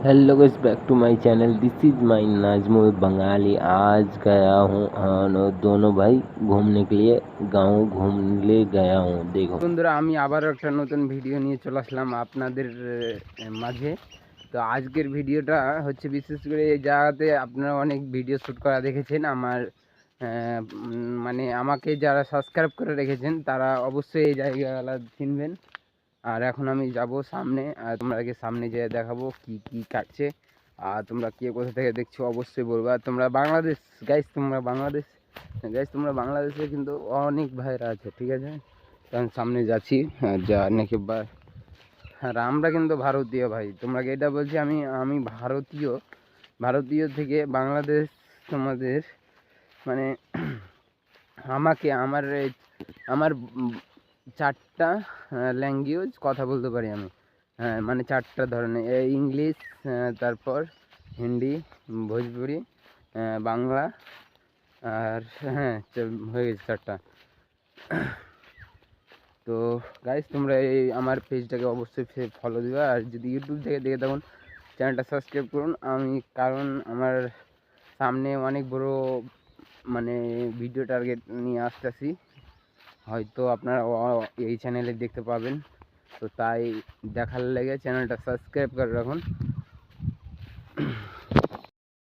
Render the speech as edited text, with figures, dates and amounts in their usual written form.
Hello guys, back to my channel. This is my Najmul Bengali. आज गया हूँ दोनों भाई घूमने के लिए, गाँव घूमने गया हूँ। देखो বন্ধুরা, আমি আবারও একটা নতুন ভিডিও নিয়ে চলে আসলাম আপনাদের মাঝে। তো আজকের ভিডিওটা হচ্ছে বিশেষ করে এই জায়গাতে আপনারা অনেক ভিডিও শ্যুট করা দেখেছেন। আমার মানে আমাকে যারা সাবস্ক্রাইব করে রেখেছেন তারা অবশ্যই এই জায়গাগুলো চিনবেন। আর এখন আমি যাব সামনে, আর তোমাদেরকে সামনে যেয়ে দেখাবো কি কি কাটছে। আর তোমরা কে কোথা থেকে দেখছো অবশ্যই বলবো। আর তোমরা বাংলাদেশ গাইস, তোমরা বাংলাদেশে কিন্তু অনেক ভাইরা আছে, ঠিক আছে? কারণ সামনে যাচ্ছি, যা নাকি আর আমরা কিন্তু ভারতীয় ভাই, তোমরা এটা বলছি। আমি ভারতীয় থেকে বাংলাদেশ তোমাদের মানে আমার চারটা ল্যাঙ্গুয়েজ কথা বলতে পারি আমি। হ্যাঁ, মানে চারটা ধরনের, ইংলিশ, তারপর হিন্দি, ভোজপুরি, বাংলা, আর হ্যাঁ হয়ে গেছে চারটা। তো গাইস, তোমরা এই আমার পেজটাকে অবশ্যই ফলো দিবা। আর যদি ইউটিউব থেকে দেখে থাকুন, চ্যানেলটা সাবস্ক্রাইব করুন। কারণ আমার সামনে অনেক বড় মানে ভিডিও টার্গেট নিয়ে আসতেছি, হয়তো আপনারা এই চ্যানেলে দেখতে পাবেন। তো তাই দেখার লেগে চ্যানেলটা সাবস্ক্রাইব করে রাখুন।